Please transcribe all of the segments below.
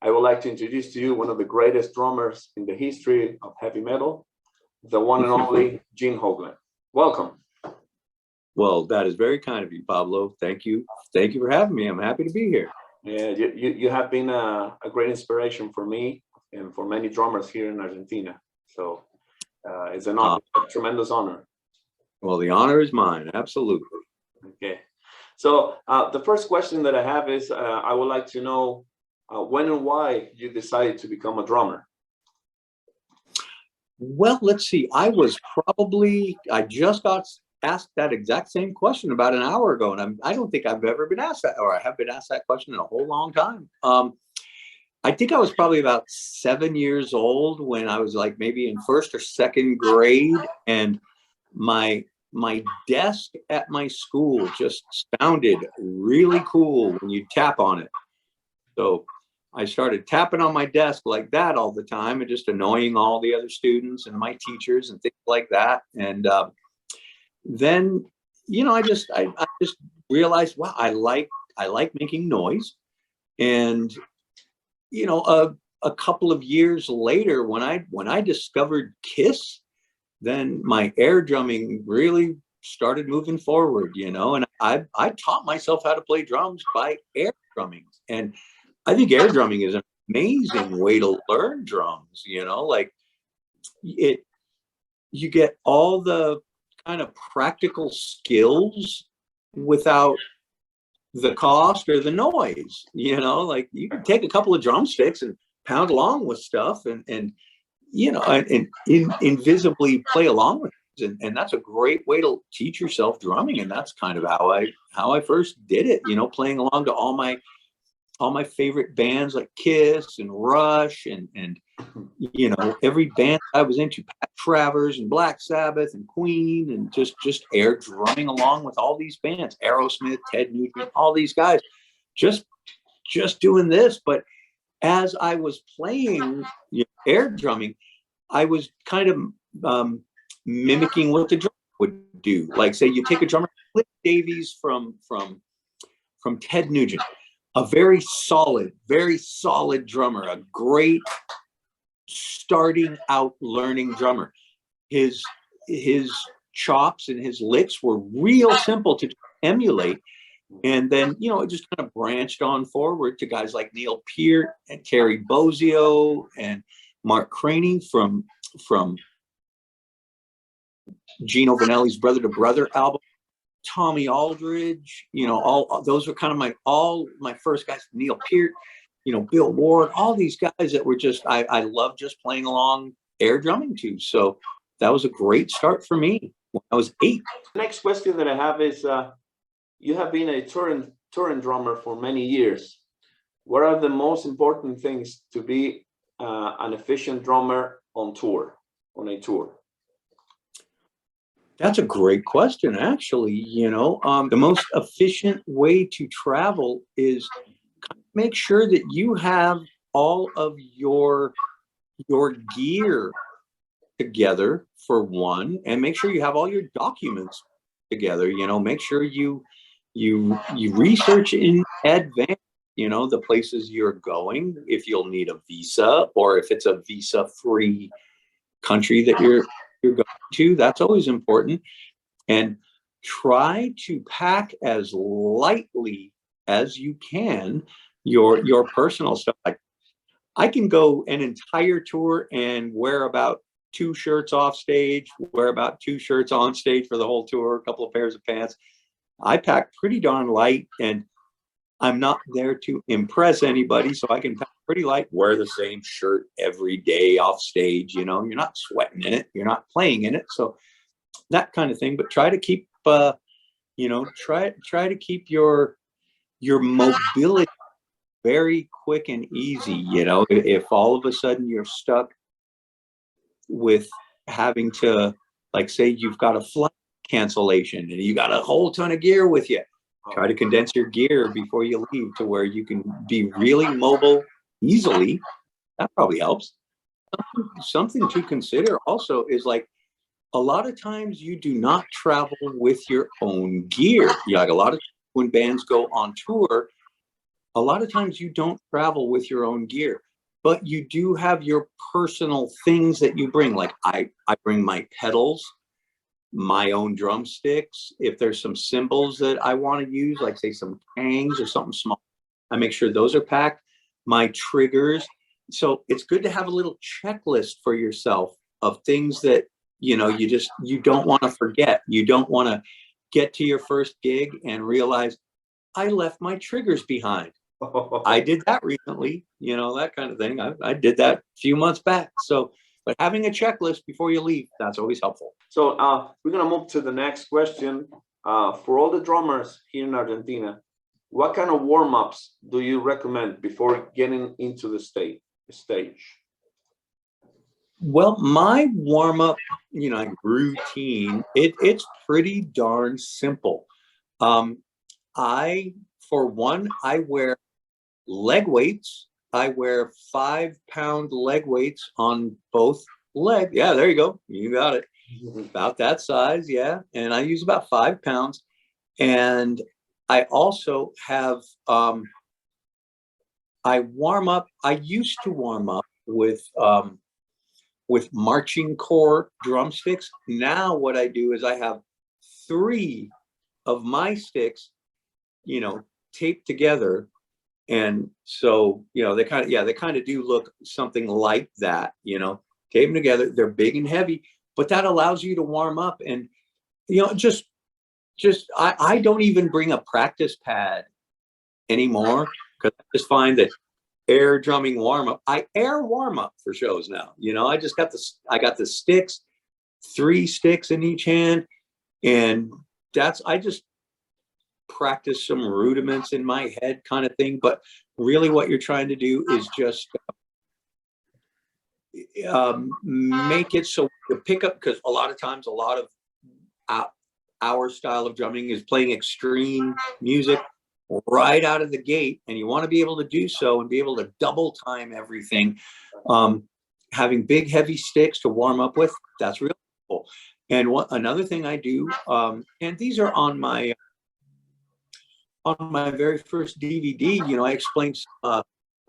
I would like to introduce to you one of the greatest drummers in the history of heavy metal, the one and only Gene Hoglan. Welcome. Well, that is very kind of you, Pablo. Thank you. Thank you for having me. I'm happy to be here. Yeah, you have been a great inspiration for me and for many drummers here in Argentina. So it's an honor, a tremendous honor. Well, the honor is mine. Absolutely. Okay. So the first question that I have is, I would like to know when and why you decided to become a drummer. Well, let's see. I just got asked that exact same question about an hour ago, and I don't think I've ever been asked that, or I have been asked that question in a whole long time. I think I was probably about 7 years old when I was like maybe in first or second grade, and my desk at my school just sounded really cool when you tap on it. So I started tapping on my desk like that all the time and just annoying all the other students and my teachers and things like that. And then, you know, I just realized, wow, I like making noise. And, you know, a couple of years later, when I discovered Kiss, then my air drumming really started moving forward, you know, and I taught myself how to play drums by air drumming. And I think air drumming is an amazing way to learn drums, you know, like you get all the kind of practical skills without the cost or the noise, you know, like you can take a couple of drumsticks and pound along with stuff and you know, and invisibly play along with it. And that's a great way to teach yourself drumming. And that's kind of how I first did it, you know, playing along to all my favorite bands like Kiss and Rush and you know, every band I was into, Pat Travers and Black Sabbath and Queen, and just air drumming along with all these bands, Aerosmith, Ted Nugent, all these guys, just doing this. But as I was playing, you know, air drumming, I was kind of mimicking what the drummer would do. Like, say you take a drummer, Cliff Davies from Ted Nugent, a very solid drummer, a great starting out learning drummer. His chops and his licks were real simple to emulate. And then, you know, it just kind of branched on forward to guys like Neil Peart and Terry Bozzio and Mark Craney from Gino Vanelli's Brother to Brother album, Tommy Aldridge, you know, all those were kind of my first guys, Neil Peart, you know, Bill Ward, all these guys that were just, I love just playing along air drumming to. So that was a great start for me when I was 8. Next question that I have is, you have been a touring drummer for many years. What are the most important things to be an efficient drummer on a tour? That's a great question, actually. You know, the most efficient way to travel is make sure that you have all of your gear together, for one, and make sure you have all your documents together. You know, make sure you research in advance, you know, the places you're going, if you'll need a visa, or if it's a visa-free country that you're going to. That's always important. And try to pack as lightly as you can your personal stuff. Like, I can go an entire tour and wear about 2 shirts off stage, wear about 2 shirts on stage for the whole tour, a couple of pairs of pants. I pack pretty darn light, and I'm not there to impress anybody, so I can pack pretty light, wear the same shirt every day off stage. You know, you're not sweating in it, you're not playing in it, so that kind of thing. But try to keep, you know, try to keep your mobility very quick and easy. You know, if all of a sudden you're stuck with having to, like, say you've got a flight cancellation and you got a whole ton of gear with you, try to condense your gear before you leave to where you can be really mobile easily. That probably helps. Something to consider also is, like, a lot of times you do not travel with your own gear. Like, a lot of when bands go on tour, a lot of times you don't travel with your own gear, but you do have your personal things that you bring. Like I bring my pedals, my own drumsticks. If there's some cymbals that I want to use, like say some tangs or something small, I make sure those are packed. My triggers. So it's good to have a little checklist for yourself of things that, you know, you don't want to forget. You don't want to get to your first gig and realize I left my triggers behind. I did that recently, you know, that kind of thing. I did that a few months back. So, but having a checklist before you leave, that's always helpful. So we're going to move to the next question. For all the drummers here in Argentina, what kind of warm-ups do you recommend before getting into the stage? Well, my warm-up, you know, routine, it's pretty darn simple. For one, I wear leg weights. I wear 5-pound leg weights on both legs. Yeah, there you go. You got it. About that size, yeah. And I use about 5 pounds. And I also have, I warm up. I used to warm up with marching corps drumsticks. Now what I do is I have 3 of my sticks, you know, taped together. And so, you know, they kind of do look something like that, you know, tape them together. They're big and heavy, but that allows you to warm up. And, you know, I don't even bring a practice pad anymore, because I just find that air drumming warm up, I air warm up for shows now. You know, I got the sticks, 3 sticks in each hand. And I just practice some rudiments in my head kind of thing. But really what you're trying to do is just make it so the pickup, because a lot of times a lot of our style of drumming is playing extreme music right out of the gate, and you want to be able to do so and be able to double time everything. Having big heavy sticks to warm up with, that's really cool. And another thing I do, and these are on my very first DVD, you know, I explained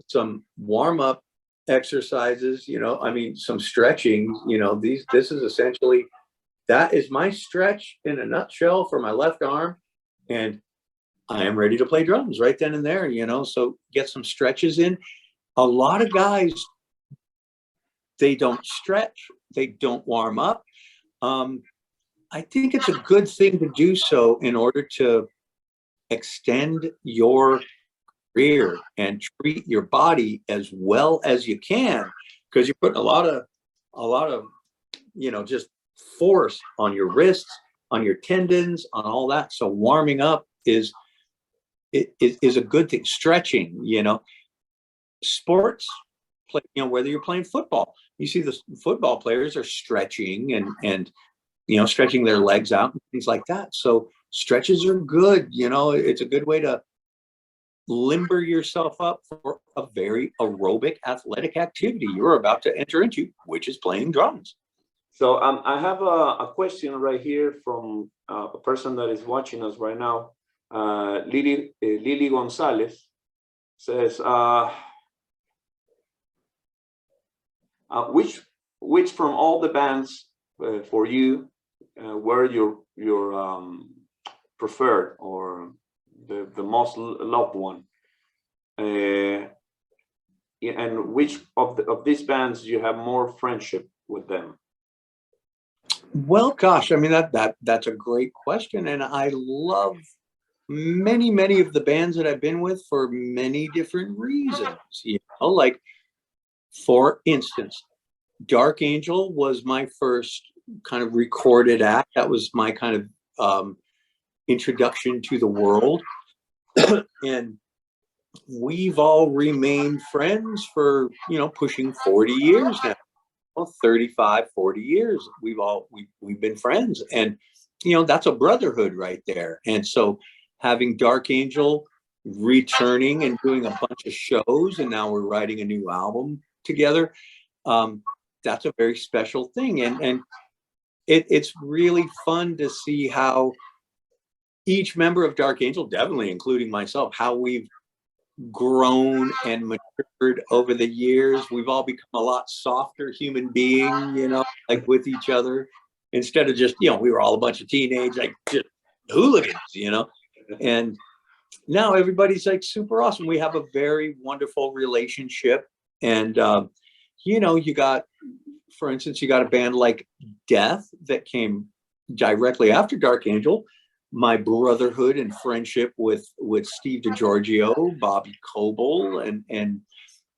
some warm-up exercises, you know, I mean, some stretching, you know, this is essentially, that is my stretch in a nutshell for my left arm. And I am ready to play drums right then and there, you know, so get some stretches in. A lot of guys, they don't stretch, they don't warm up. I think it's a good thing to do so in order to extend your career and treat your body as well as you can, because you're putting a lot of, you know, just force on your wrists, on your tendons, on all that. So warming up is a good thing. Stretching, you know, sports play, you know, whether you're playing football, you see the football players are stretching and you know, stretching their legs out and things like that. So stretches are good, you know, it's a good way to limber yourself up for a very aerobic athletic activity you're about to enter into, which is playing drums. So I have a question right here from a person that is watching us right now. Lily Gonzalez says, which from all the bands for you were your preferred or the most loved one, and which of these bands you have more friendship with them? Well, gosh, I mean, that's a great question, and I love many of the bands that I've been with for many different reasons. You know, like for instance, Dark Angel was my first kind of recorded act. That was my kind of introduction to the world. And we've all remained friends for, you know, pushing 40 years now. Well, 35, 40 years. We've been friends. And, you know, that's a brotherhood right there. And so having Dark Angel returning and doing a bunch of shows, and now we're writing a new album together, that's a very special thing. And it's really fun to see how each member of Dark Angel, definitely including myself, how we've grown and matured over the years. We've all become a lot softer human being, you know, like with each other, instead of just, you know, we were all a bunch of teenage, like just hooligans, you know, and now everybody's like super awesome. We have a very wonderful relationship. And, you know, you got, for instance, you got a band like Death that came directly after Dark Angel. My brotherhood and friendship with Steve DiGiorgio, Bobby Coble, and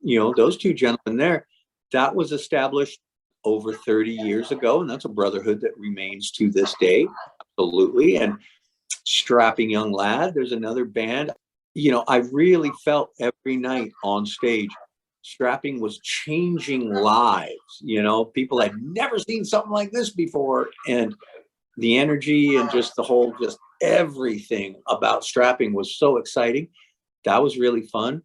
you know, those two gentlemen there, that was established over 30 years ago, and that's a brotherhood that remains to this day, absolutely. And Strapping Young Lad, there's another band. You know, I really felt every night on stage, Strapping was changing lives. You know, people had never seen something like this before, and the energy and just the whole, just everything about Strapping was so exciting. That was really fun.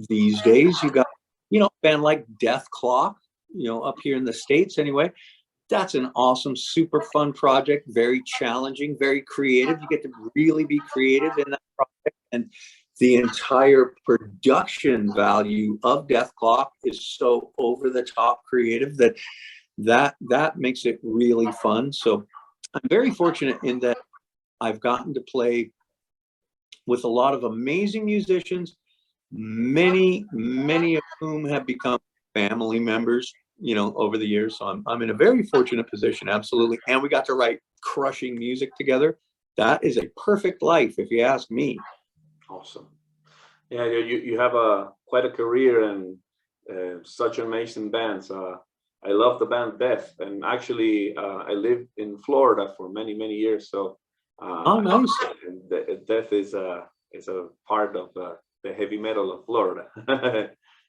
These days you got, you know, a band like Dethklok, you know, up here in the States anyway. That's an awesome, super fun project, very challenging, very creative. You get to really be creative in that project. And the entire production value of Dethklok is so over the top creative that makes it really fun. So I'm very fortunate in that I've gotten to play with a lot of amazing musicians, many of whom have become family members, you know, over the years. So I'm in a very fortunate position, absolutely. And we got to write crushing music together. That is a perfect life, if you ask me. Awesome. Yeah, you have quite a career and such amazing bands. I love the band Death, and actually I lived in Florida for many years. So oh, nice. Death is a part of the heavy metal of Florida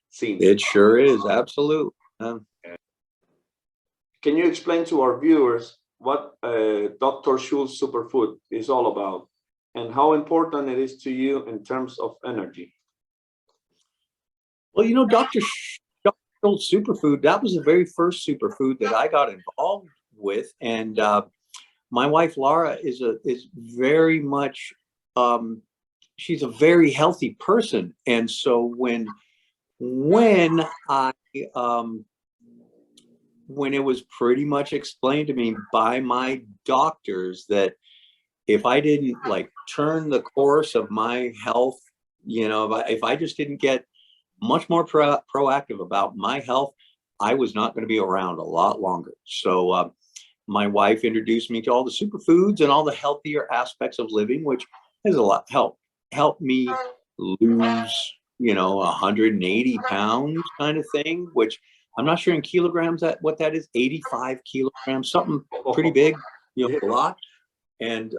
scene. It sure is, absolutely. Can you explain to our viewers what Dr. Schul's Superfood is all about, and how important it is to you in terms of energy? Well, you know, Dr. Schul's Superfood, that was the very first superfood that I got involved with. And my wife, Laura, is very much, she's a very healthy person. And so when it was pretty much explained to me by my doctors that if I didn't like turn the course of my health, you know, if I just didn't get much more proactive about my health, I was not going to be around a lot longer. So my wife introduced me to all the superfoods and all the healthier aspects of living, which has a lot helped me lose, you know, 180 pounds kind of thing, which I'm not sure in kilograms what that is, 85 kilograms, something pretty big, you know, a lot. And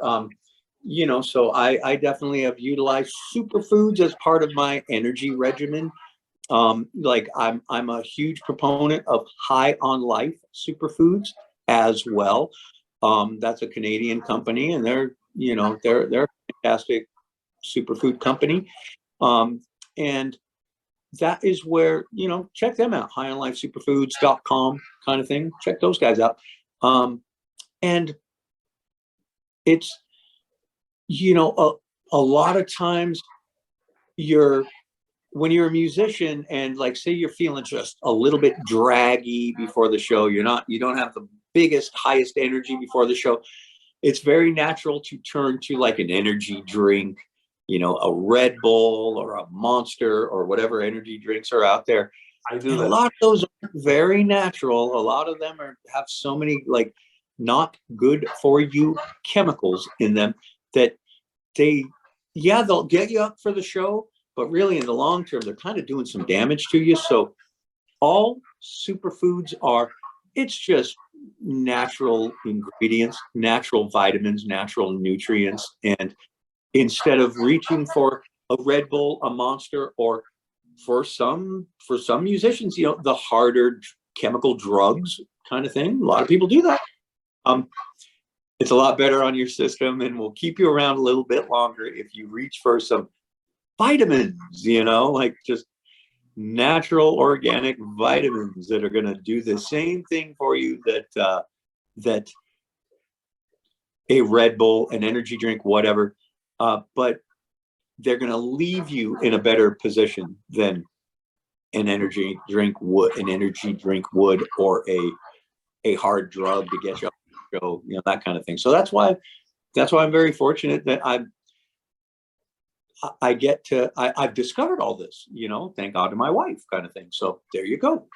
you know, so I definitely have utilized superfoods as part of my energy regimen. Like I'm a huge proponent of High on Life superfoods as well. That's a Canadian company, and they're a fantastic superfood company. And that is where, you know, check them out, highonlifesuperfoods.com kind of thing. Check those guys out. And it's, you know, a lot of times when you're a musician and like, say you're feeling just a little bit draggy before the show, you don't have the biggest, highest energy before the show, it's very natural to turn to like an energy drink, you know, a Red Bull or a Monster or whatever energy drinks are out there. I do that. A lot of those are very natural. A lot of them have so many like not good for you chemicals in them that they'll get you up for the show, but really in the long term, they're kind of doing some damage to you. So all superfoods it's just natural ingredients, natural vitamins, natural nutrients. And instead of reaching for a Red Bull, a Monster, or for some musicians, you know, the harder chemical drugs kind of thing, a lot of people do that. It's a lot better on your system and will keep you around a little bit longer if you reach for some vitamins, you know, like just natural organic vitamins that are going to do the same thing for you that a Red Bull, an energy drink, whatever. But they're going to leave you in a better position than an energy drink would, or a hard drug to get you off the show, you know, that kind of thing. So that's why I'm very fortunate that I've discovered all this, you know, thank God to my wife, kind of thing. So there you go.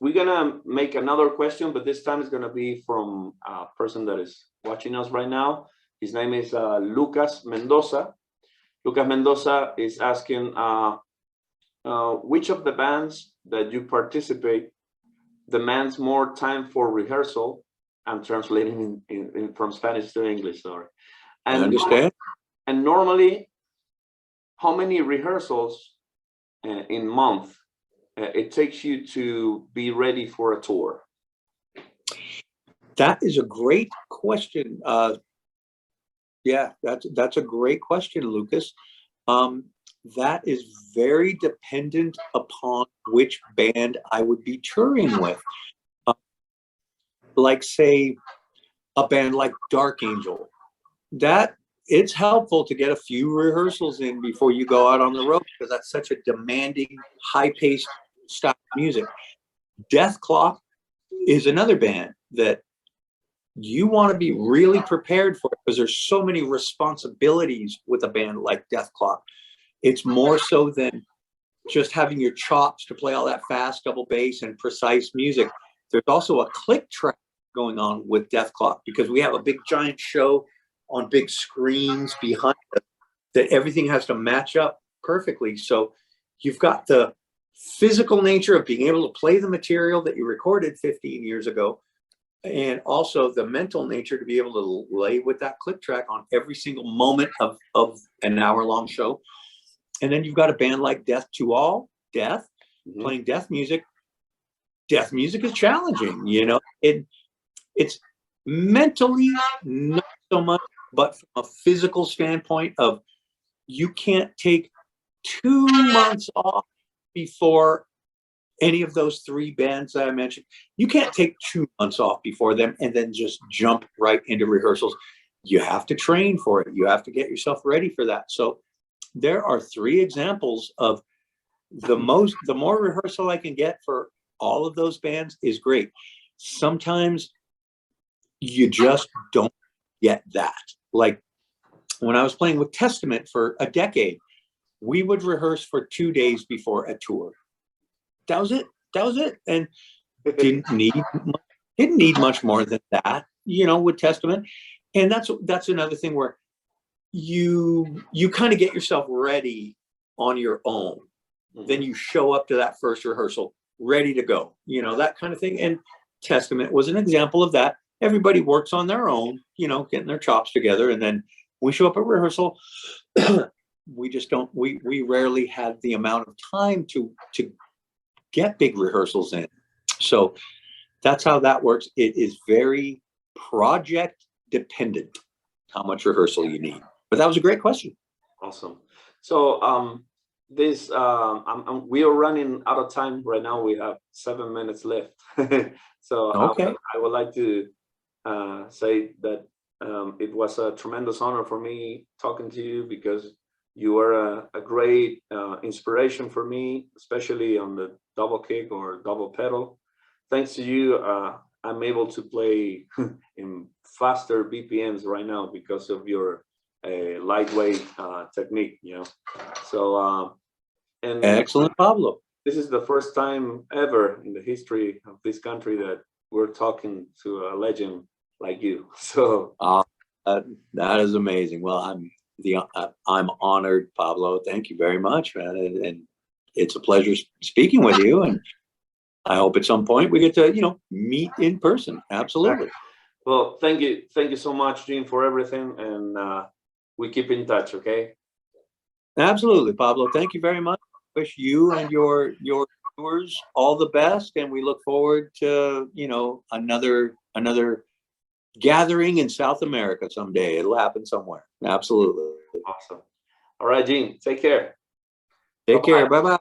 We're gonna make another question, but this time it's gonna be from a person that is watching us right now. His name is Lucas Mendoza. Lucas Mendoza is asking, which of the bands that you participate demands more time for rehearsal? I'm translating from Spanish to English, sorry. And, I understand. And normally, how many rehearsals in month it takes you to be ready for a tour? That is a great question. Yeah, that's a great question, Lucas. That is very dependent upon which band I would be touring with. Like, say, a band like Dark Angel, that it's helpful to get a few rehearsals in before you go out on the road, because that's such a demanding, high-paced style of music. Dethklok is another band that you want to be really prepared for, because there's so many responsibilities with a band like Dethklok. It's more so than just having your chops to play all that fast double bass and precise music. There's also a click track going on with Dethklok, because we have a big giant show on big screens behind us that everything has to match up perfectly. So you've got the physical nature of being able to play the material that you recorded 15 years ago, and also the mental nature to be able to lay with that click track on every single moment of an hour-long show. And then you've got a band like Death to All, Death, playing death music. Death music is challenging, you know. It's mentally not so much, but from a physical standpoint of, you can't take 2 months off before any of those 3 bands that I mentioned. You can't take 2 months off before them and then just jump right into rehearsals. You have to train for it. You have to get yourself ready for that. So there are 3 examples of the more rehearsal I can get for all of those bands is great. Sometimes you just don't get that. Like when I was playing with Testament for a decade, we would rehearse for 2 days before a tour. That was it. And didn't need much more than that, you know, with Testament. And that's another thing where you kind of get yourself ready on your own. Then you show up to that first rehearsal ready to go, you know, that kind of thing. And Testament was an example of that. Everybody works on their own, you know, getting their chops together. And then we show up at rehearsal. We just don't, we rarely have the amount of time to get big rehearsals in. So that's how that works. It is very project dependent, how much rehearsal you need. But that was a great question. Awesome. So we are running out of time right now. We have 7 minutes left. So okay. I would like to say that it was a tremendous honor for me talking to you, because you are a great inspiration for me, especially on the double kick or double pedal. Thanks to you, I'm able to play in faster BPMs right now because of your lightweight technique, you know. So and excellent, Pablo. This is the first time ever in the history of this country that we're talking to a legend like you. So that is amazing. Well, I'm honored, Pablo. Thank you very much, man. And it's a pleasure speaking with you. And I hope at some point we get to, you know, meet in person. Absolutely. Well, thank you so much, Gene, for everything. And we keep in touch, okay? Absolutely, Pablo. Thank you very much. Wish you and your viewers all the best, and we look forward to, you know, another gathering in South America someday. It'll happen somewhere. Absolutely. Awesome. All right, Gene. Take care. Take care. Bye-bye.